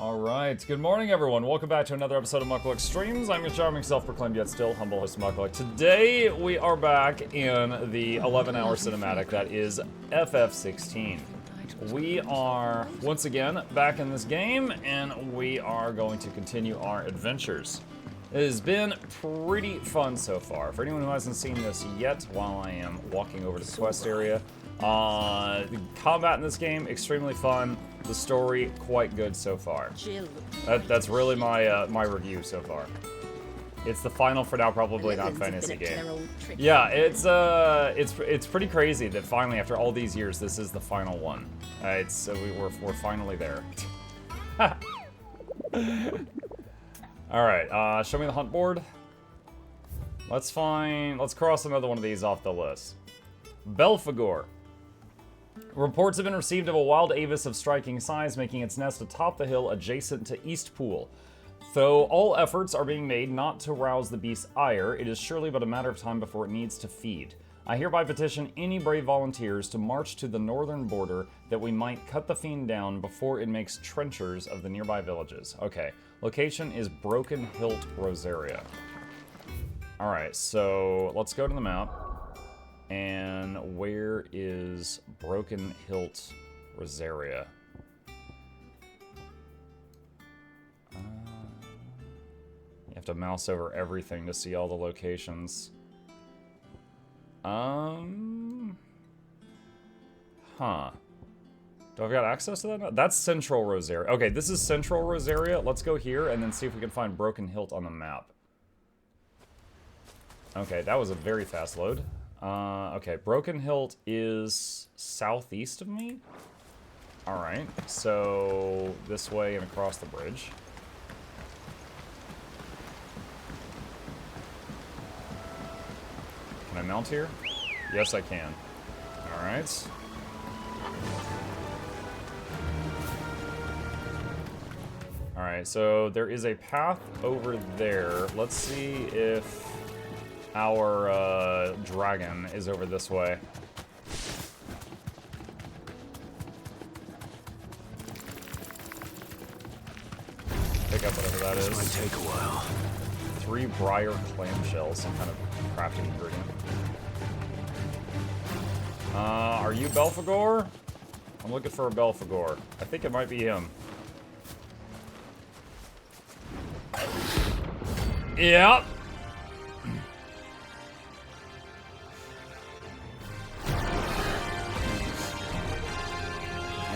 Alright, good morning everyone. Welcome back to another episode of Mukluk Streams. I'm your charming self-proclaimed yet still humble host Mukluk. Today we are back in the 11-hour cinematic that is FF16. We are once again back in this game and we are going to continue our adventures. It has been pretty fun so far. For anyone who hasn't seen this yet, while I am walking over to the quest area, the combat in this game, extremely fun. The story, quite good so far. That's really my my review so far. It's the final for now, probably not fantasy game. Yeah, it's pretty crazy that finally, after all these years, this is the final one. We're finally there. All right, show me the hunt board. Let's cross another one of these off the list. Belphegor. Reports have been received of a wild avis of striking size making its nest atop the hill adjacent to Eastpool. Though all efforts are being made not to rouse the beast's ire, it is surely but a matter of time before it needs to feed. I hereby petition any brave volunteers to march to the northern border that we might cut the fiend down before it makes trenchers of the nearby villages. Okay, location is Broken Hilt, Rosaria. Alright, so let's go to the map. And where is Broken Hilt, Rosaria? You have to mouse over everything to see all the locations. Huh. Do I've got access to that? That's Central Rosaria. Okay, this is Central Rosaria. Let's go here and then see if we can find Broken Hilt on the map. Okay, that was a very fast load. Okay, Broken Hilt is southeast of me? Alright, so this way and across the bridge. Can I mount here? Yes, I can. Alright. Alright, so there is a path over there. Let's see if our dragon is over this way. Pick up whatever that is. This might take a while. 3 briar clamshells, some kind of crafting ingredient. Are you Belphegor? I'm looking for a Belphegor. I think it might be him. Yep.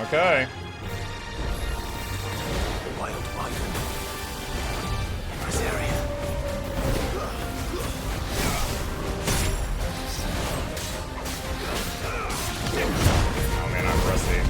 Okay. Wild Rosaria. Oh man, I'm rusty.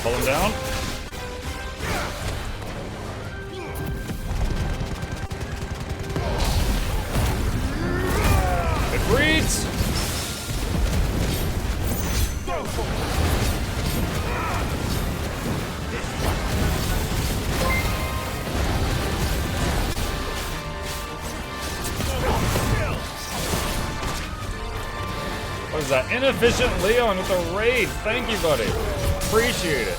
Pull him down. It breeds. What is that? Inefficient Leon with a raid. Thank you, buddy. Appreciate it.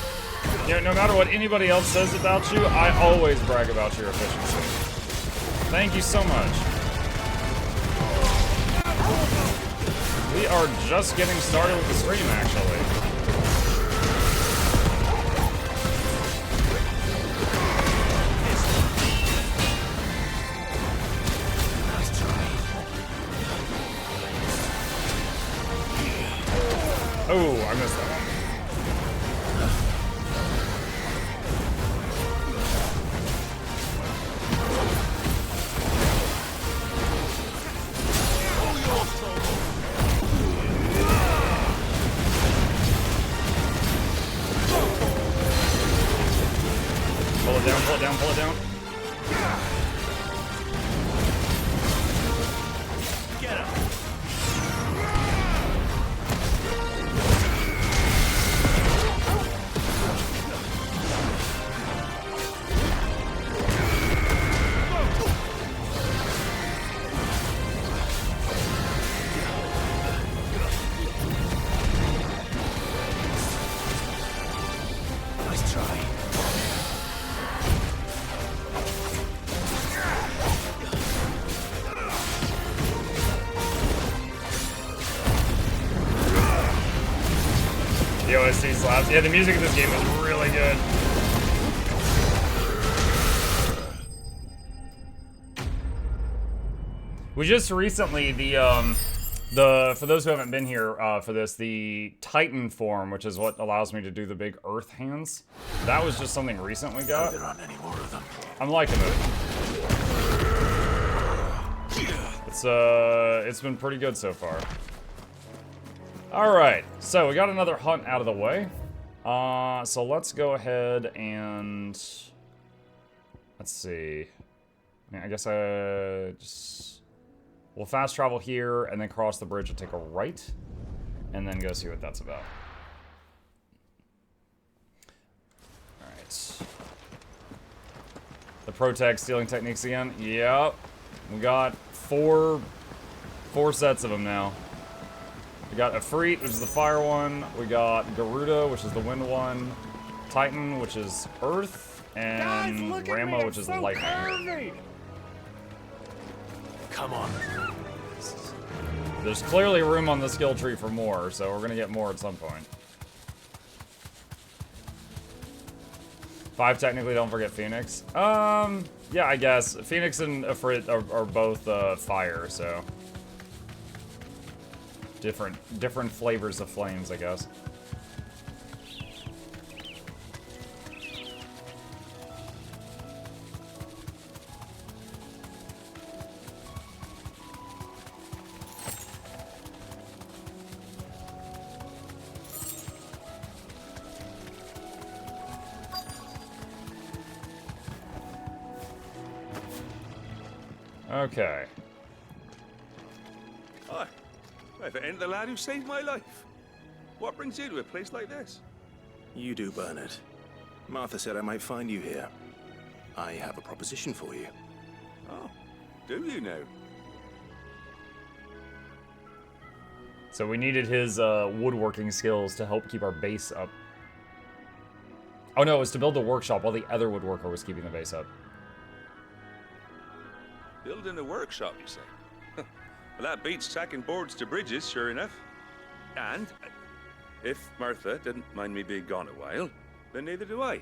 You know, no matter what anybody else says about you, I always brag about your efficiency. Thank you so much. We are just getting started with the stream, actually. Oh, I missed that one. Pull it down, pull it down, pull it down. Get him. OST slaps. Yeah, the music in this game is really good. We just recently, for those who haven't been here for this, the Titan form, which is what allows me to do the big earth hands, that was just something recent we got. There aren't any more of them. I'm liking it. It's been pretty good so far. Alright, so we got another hunt out of the way. So let's go ahead and... Let's see. I guess we'll fast travel here, and then cross the bridge and take a right, and then go see what that's about. Alright. The Protag stealing techniques again? Yep. We got four sets of them now. We got Efreet, which is the fire one. We got Garuda, which is the wind one. Titan, which is earth. And Rama, which is lightning. Come on. There's clearly room on the skill tree for more, so we're gonna get more at some point. 5 technically, don't forget Phoenix. Yeah, I guess. Phoenix and Efreet are both fire, so... Different flavors of flames, I guess. Okay. Hi. If it ain't the lad who saved my life. What brings you to a place like this? You do, Bernard. Martha said I might find you here. I have a proposition for you. Oh, do you know? So we needed his woodworking skills to help keep our base up. Oh no, it was to build the workshop while the other woodworker was keeping the base up. Building a workshop, you say? Well, that beats tacking boards to bridges, sure enough. And if Martha didn't mind me being gone a while, then neither do I.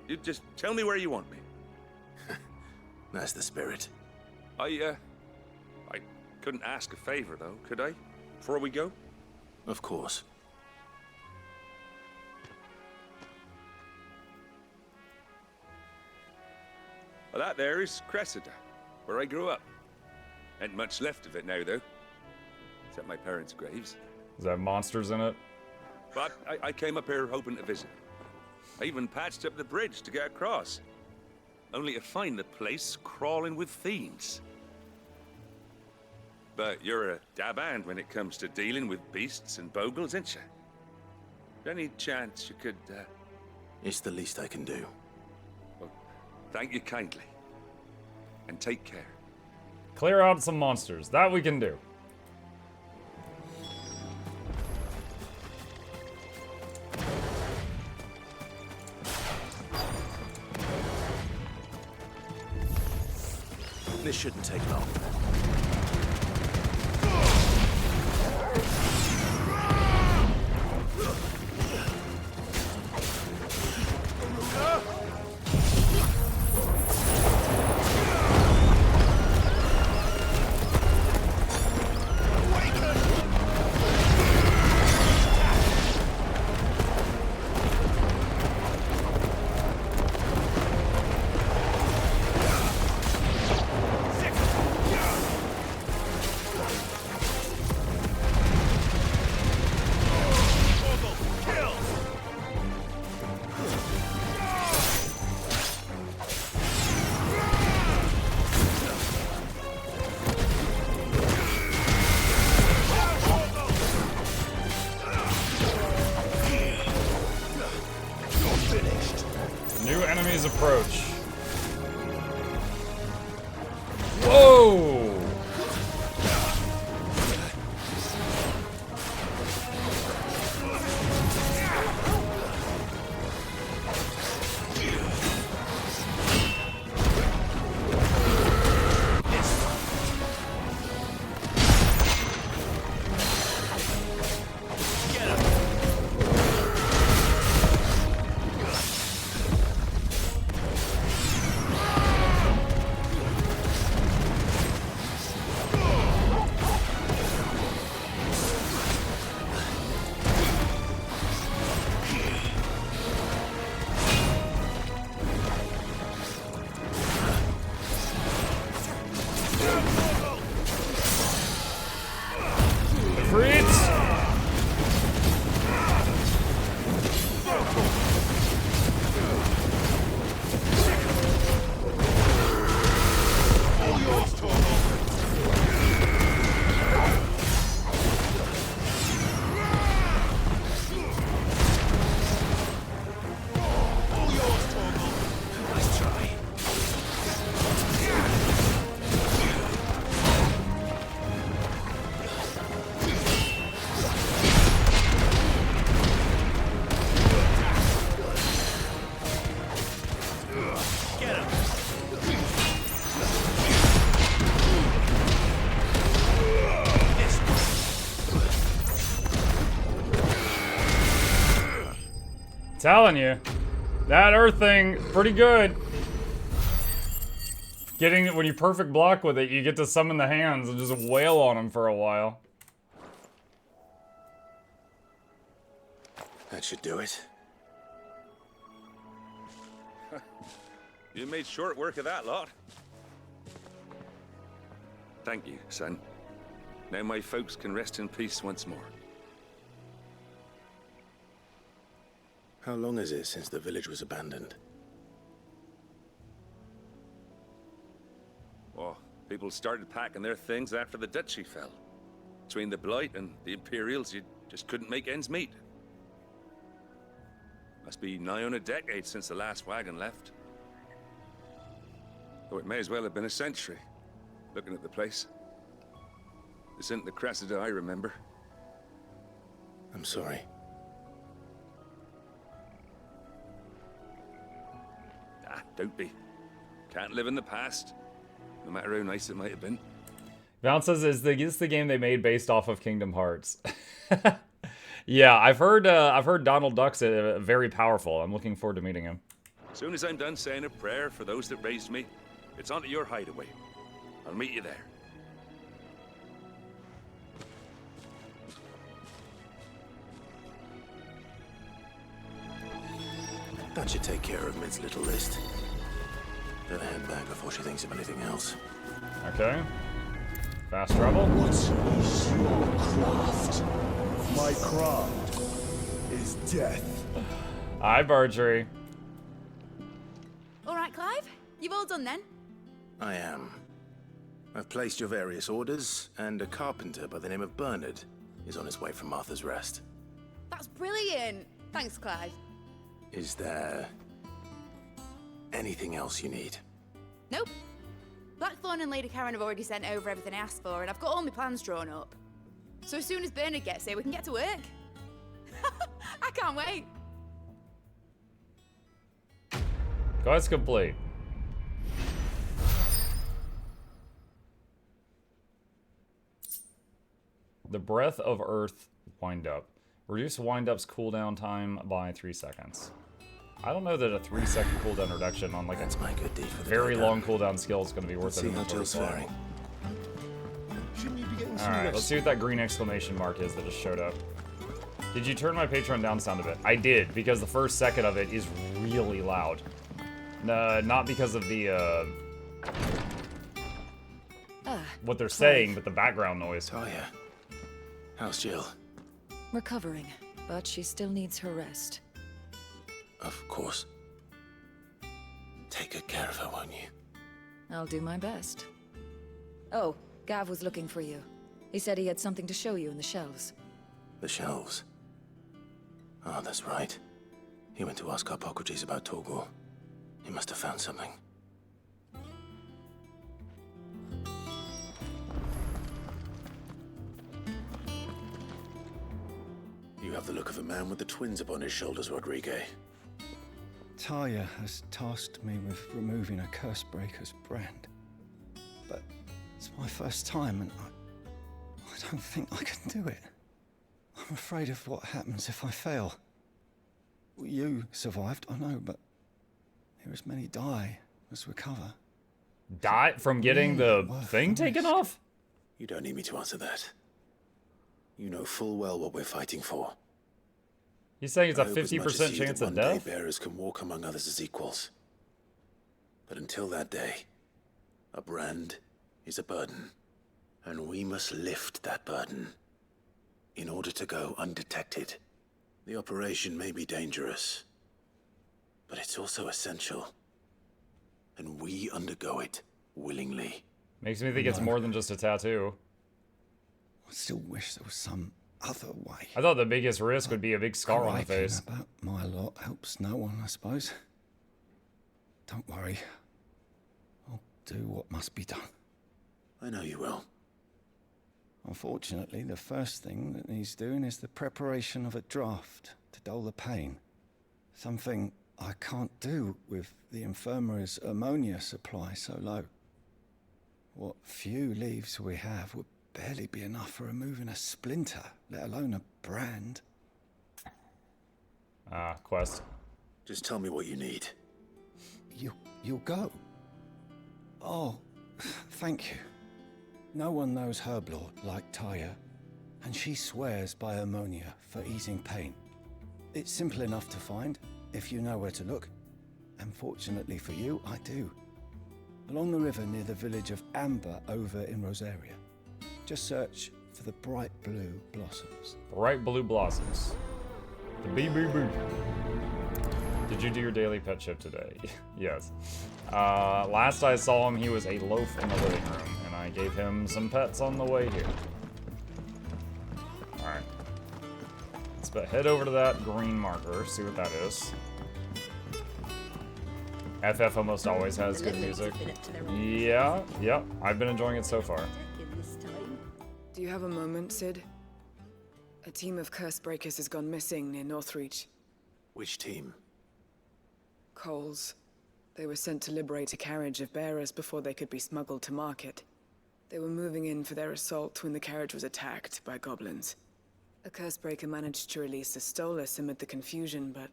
You just tell me where you want me. That's the spirit. I couldn't ask a favor, though, could I? Before we go? Of course. Well, that there is Cressida, where I grew up. Ain't much left of it now, though. Except my parents' graves. Does that have monsters in it? But I came up here hoping to visit. I even patched up the bridge to get across. Only to find the place crawling with fiends. But you're a dab hand when it comes to dealing with beasts and bogles, ain't you? Any chance you could, It's the least I can do. Well, thank you kindly. And take care. Clear out some monsters. That we can do. This shouldn't take long. telling you, that earth thing, pretty good. When you perfect block with it, you get to summon the hands and just wail on them for a while. That should do it. You made short work of that lot. Thank you, son. Now my folks can rest in peace once more. How long is it since the village was abandoned? Oh, people started packing their things after the duchy fell. Between the Blight and the Imperials, you just couldn't make ends meet. Must be nigh on a decade since the last wagon left. Though it may as well have been a century, looking at the place. This isn't the Cressida I remember. I'm sorry. Ah, don't be. Can't live in the past, no matter how nice it might have been. Val says, is this the game they made based off of Kingdom Hearts? Yeah, I've heard Donald Duck's very powerful. I'm looking forward to meeting him. As soon as I'm done saying a prayer for those that raised me, it's onto your hideaway. I'll meet you there. That should take care of Mid's little list. Better head back before she thinks of anything else. Okay. Fast travel. What is your craft? My craft is death. Hi, Bargery. All right, Clive. You've all done then? I am. I've placed your various orders, and a carpenter by the name of Bernard is on his way from Martha's Rest. That's brilliant. Thanks, Clive. Is there anything else you need? Nope. Blackthorn and Lady Karen have already sent over everything I asked for, and I've got all my plans drawn up. So as soon as Bernard gets here, we can get to work. I can't wait. Quest complete. The Breath of Earth wind-up. Reduce wind-up's cooldown time by 3 seconds. I don't know that a 3-second cooldown reduction on like That's my good deed for the very day long done. cooldown skill is going to be worth See it. how Jill's faring. Shouldn't you be getting some Alright, rest? let's see what that green exclamation mark is that just showed up. Did you turn my Patreon down sound a bit? I did, because the first second of it is really loud. Not because of the, what they're saying, but the background noise. Talia, how's Jill? Recovering, but she still needs her rest. Of course. Take good care of her, won't you? I'll do my best. Oh, Gav was looking for you. He said he had something to show you in the shelves. The shelves. Ah, that's right. He went to ask Harpocrates about Torgor. He must have found something. You have the look of a man with the twins upon his shoulders, Rodrigue. Talia has tasked me with removing a Cursebreaker's brand. But it's my first time, and I don't think I can do it. I'm afraid of what happens if I fail. You survived, I know, but here as many die as recover. Die from getting the Worth thing the taken risk. off? You don't need me to answer that. You know full well what we're fighting for. He's saying it's a I hope as much as 50% you chance that of one day death? bearers can walk among others as equals. But until that day, a brand is a burden, and we must lift that burden in order to go undetected. The operation may be dangerous, but it's also essential, and we undergo it willingly. Makes me think it's more than just a tattoo. I still wish there was some other way. I thought the biggest risk would be a big scar on the Griping face. about my lot helps no one, I suppose. Don't worry. I'll do what must be done. I know you will. Unfortunately, the first thing that needs doing is the preparation of a draft to dull the pain. Something I can't do with the infirmary's ammonia supply so low. What few leaves we have would barely be enough for removing a splinter, let alone a brand. Quest. Just tell me what you need. You'll go? Oh, thank you. No one knows Herblore like Taya, and she swears by ammonia for easing pain. It's simple enough to find, if you know where to look. And fortunately for you, I do. Along the river near the village of Amber over in Rosaria. Just search for the bright blue blossoms. Bright blue blossoms. The bee. Did you do your daily pet ship today? Yes. Last I saw him, he was a loaf in the living room, and I gave him some pets on the way here. Alright. Let's head over to that green marker, see what that is. FF almost always has good music. Yeah, I've been enjoying it so far. Do you have a moment, Sid? A team of curse breakers has gone missing near Northreach. Which team? Coles. They were sent to liberate a carriage of bearers before they could be smuggled to market. They were moving in for their assault when the carriage was attacked by goblins. A curse breaker managed to release a Stolas amid the confusion, but...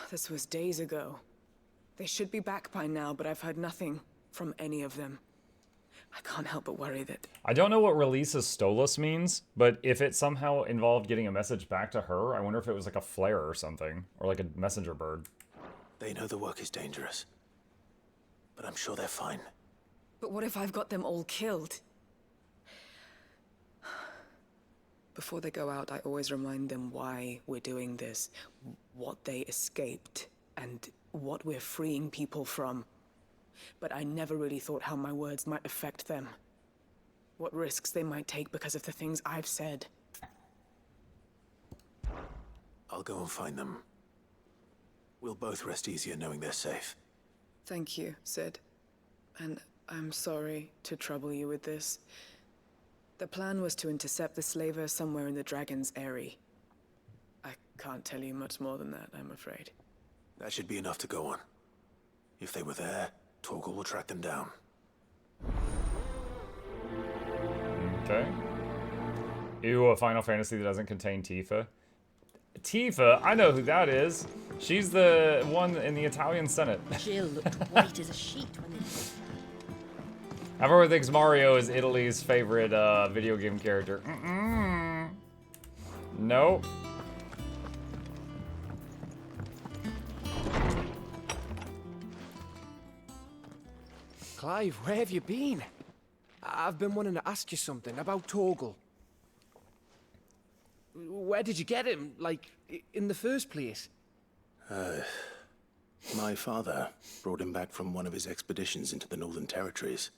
this was days ago. They should be back by now, but I've heard nothing from any of them. I can't help but worry that... I don't know what releases Stolas means, but if it somehow involved getting a message back to her, I wonder if it was like a flare or something, or like a messenger bird. They know the work is dangerous, but I'm sure they're fine. But what if I've got them all killed? Before they go out, I always remind them why we're doing this, what they escaped, and what we're freeing people from. But I never really thought how my words might affect them. What risks they might take because of the things I've said. I'll go and find them. We'll both rest easier knowing they're safe. Thank you, Sid. And I'm sorry to trouble you with this. The plan was to intercept the slaver somewhere in the Dragon's Eyrie. I can't tell you much more than that, I'm afraid. That should be enough to go on. If they were there, Torgal will track them down. Okay. Ew, a Final Fantasy that doesn't contain Tifa. Tifa? I know who that is. She's the one in the Italian Senate. Jill looked white as a sheet when they... Everyone thinks Mario is Italy's favorite video game character. Nope. Clive, where have you been? I've been wanting to ask you something about Torgal. Where did you get him, like, in the first place? My father brought him back from one of his expeditions into the Northern Territories.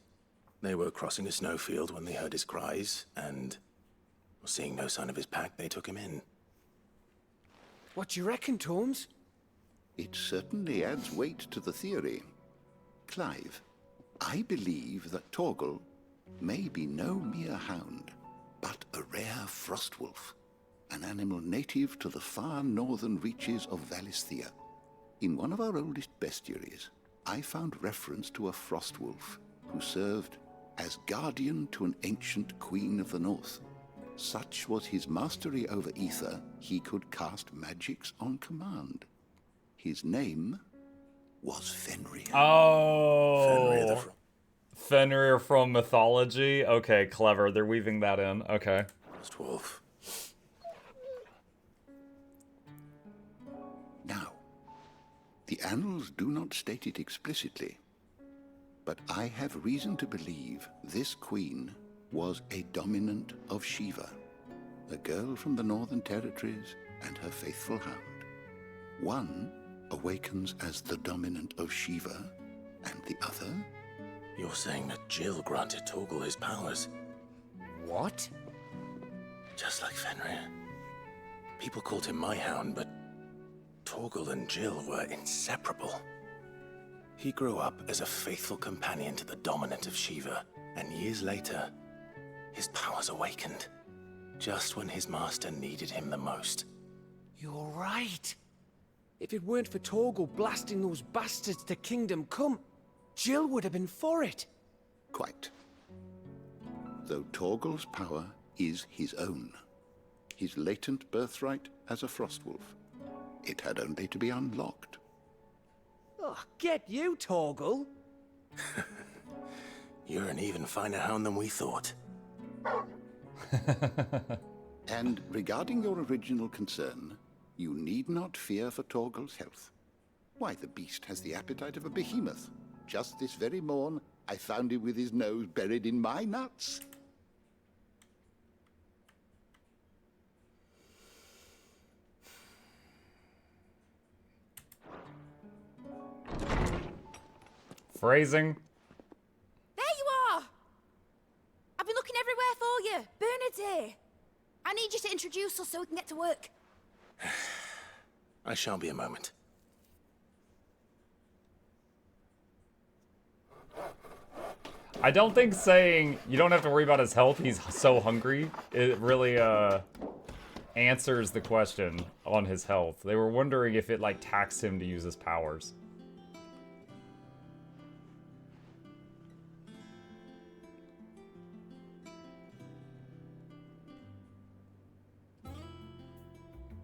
They were crossing a snowfield when they heard his cries, and seeing no sign of his pack, they took him in. What do you reckon, Tomes? It certainly adds weight to the theory. Clive, I believe that Torgal may be no mere hound, but a rare frostwolf, an animal native to the far northern reaches of Valisthea. In one of our oldest bestiaries, I found reference to a frostwolf who served as guardian to an ancient queen of the north. Such was his mastery over ether, he could cast magics on command. His name was Fenrir. Oh. Fenrir from mythology? Okay, clever. They're weaving that in. Okay. Frostwolf. Now, the annals do not state it explicitly, but I have reason to believe this queen was a dominant of Shiva, a girl from the Northern Territories and her faithful hound. One awakens as the dominant of Shiva, and the other... You're saying that Jill granted Torgal his powers? What? Just like Fenrir. People called him my hound, but Torgal and Jill were inseparable. He grew up as a faithful companion to the dominant of Shiva, and years later, his powers awakened, just when his master needed him the most. You're right. If it weren't for Torgal blasting those bastards to Kingdom Come, Jill would have been for it. Quite. Though Torgal's power is his own, his latent birthright as a frostwolf, It had only to be unlocked. Oh, get you, Torgal. You're an even finer hound than we thought. And regarding your original concern, you need not fear for Torgal's health. Why, the beast has the appetite of a behemoth. Just this very morn, I found him with his nose buried in my nuts. Phrasing. There you are! I've been looking everywhere for you. Bernard's here. I need you to introduce us so we can get to work. I shan't be a moment. I don't think saying you don't have to worry about his health, he's so hungry, it really answers the question on his health. They were wondering if it like taxed him to use his powers.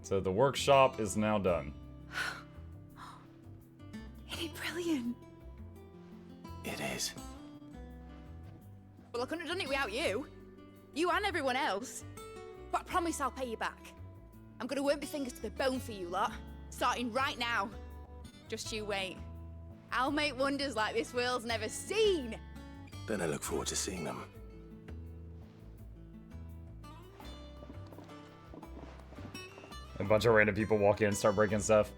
So the workshop is now done. Isn't it brilliant? It is. Well, I couldn't have done it without you. You and everyone else. But I promise I'll pay you back. I'm gonna work my fingers to the bone for you lot. Starting right now. Just you wait. I'll make wonders like this world's never seen. Then I look forward to seeing them. A bunch of random people walk in and start breaking stuff.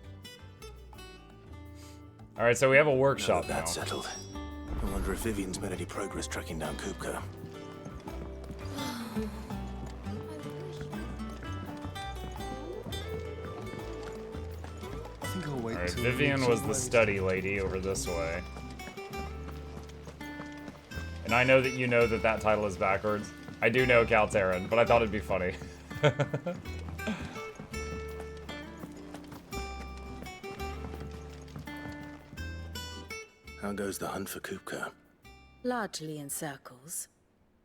Alright, so we have a workshop now. That's settled. I wonder if Vivian's made any progress tracking down Kupka. I think I'll wait Alright, till Vivian was the study lady over this way. And I know that you know that that title is backwards. I do know Calteran, but I thought it'd be funny. How goes the hunt for Kupka? Largely in circles.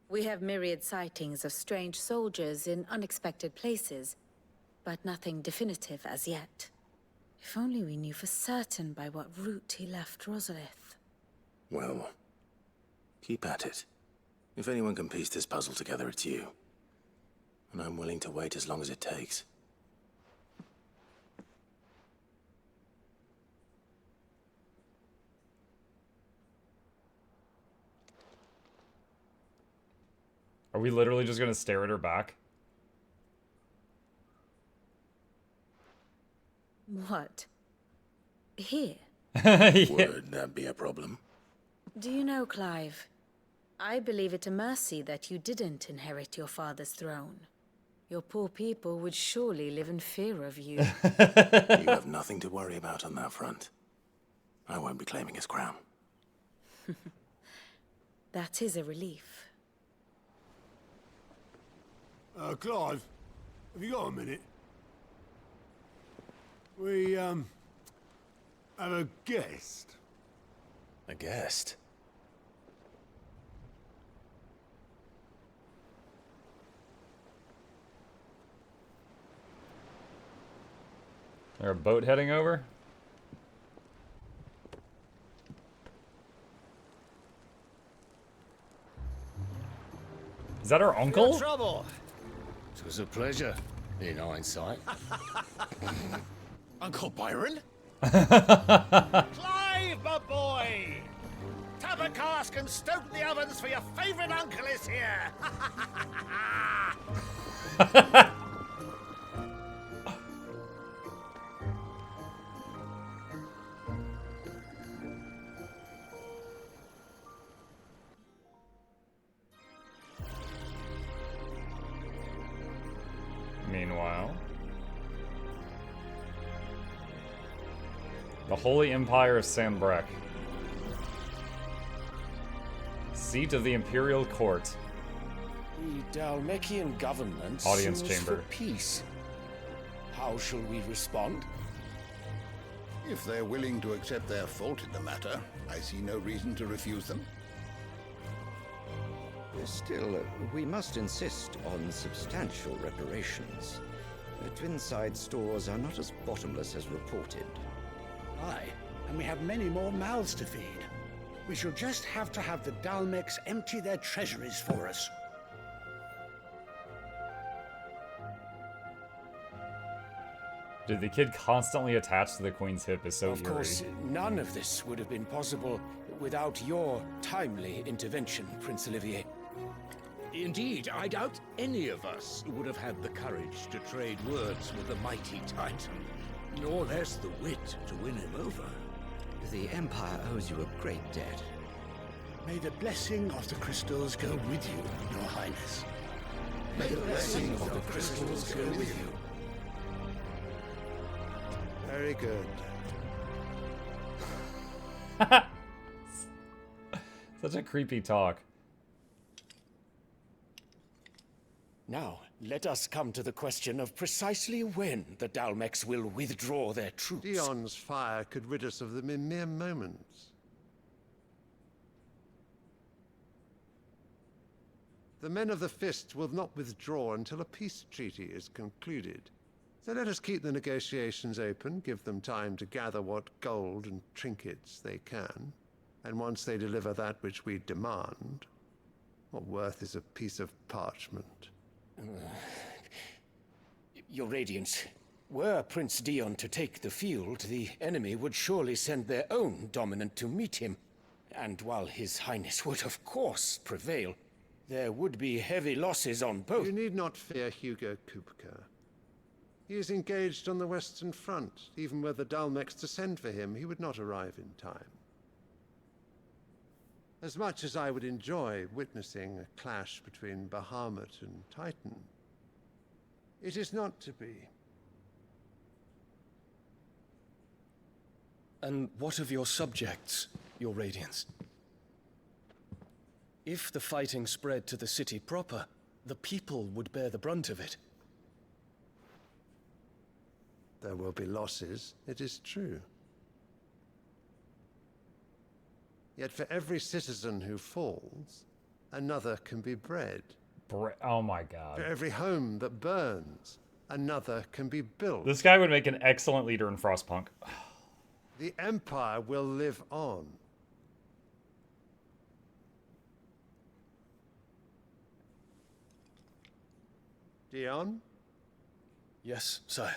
We have myriad sightings of strange soldiers in unexpected places, but nothing definitive as yet. If only we knew for certain by what route he left Rosalith. Well, keep at it. If anyone can piece this puzzle together, it's you. And I'm willing to wait as long as it takes. Are we literally just gonna stare at her back? What? Here? Yeah. Would that be a problem? Do you know, Clive? I believe it a mercy that you didn't inherit your father's throne. Your poor people would surely live in fear of you. You have nothing to worry about on that front. I won't be claiming his crown. That is a relief. Clive, have you got a minute? We, have a guest. A guest? There a boat heading over? Is that our uncle? Trouble. It was a pleasure, in hindsight. Uncle Byron? Clive, my boy! Tap a cask and stoke the ovens for your favourite uncle is here! Meanwhile, the Holy Empire of Sanbreque, seat of the Imperial Court. The Dalmekian government Audience sues chamber. for peace. How shall we respond? If they're willing to accept their fault in the matter, I see no reason to refuse them. Still, we must insist on substantial reparations. The Twinside stores are not as bottomless as reported. Aye, and we have many more mouths to feed. We shall just have to have the Dalmex empty their treasuries for us. Dude, the kid constantly attached to the Queen's hip is so Of eerie. course, none of this would have been possible without your timely intervention, Prince Olivier. Indeed, I doubt any of us would have had the courage to trade words with the mighty Titan, nor less the wit to win him over. The Empire owes you a great debt. May the blessing of the crystals go with you, Your Highness. May the blessing of the crystals go with you. Very good. Such a creepy talk. Now, let us come to the question of precisely when the Dalmex will withdraw their troops. Dion's fire could rid us of them in mere moments. The men of the Fist will not withdraw until a peace treaty is concluded. So let us keep the negotiations open, give them time to gather what gold and trinkets they can, and once they deliver that which we demand, what worth is a piece of parchment? Your Radiance, were Prince Dion to take the field, the enemy would surely send their own dominant to meet him. And while His Highness would of course prevail, there would be heavy losses on both. You need not fear Hugo Kupka. He is engaged on the Western Front. Even were the Dalmex to send for him, he would not arrive in time. As much as I would enjoy witnessing a clash between Bahamut and Titan, it is not to be. And what of your subjects, Your Radiance? If the fighting spread to the city proper, the people would bear the brunt of it. There will be losses, it is true. Yet for every citizen who falls, another can be bred. Oh my god. For every home that burns, another can be built. This guy would make an excellent leader in Frostpunk. The Empire will live on. Dion? Yes, sire.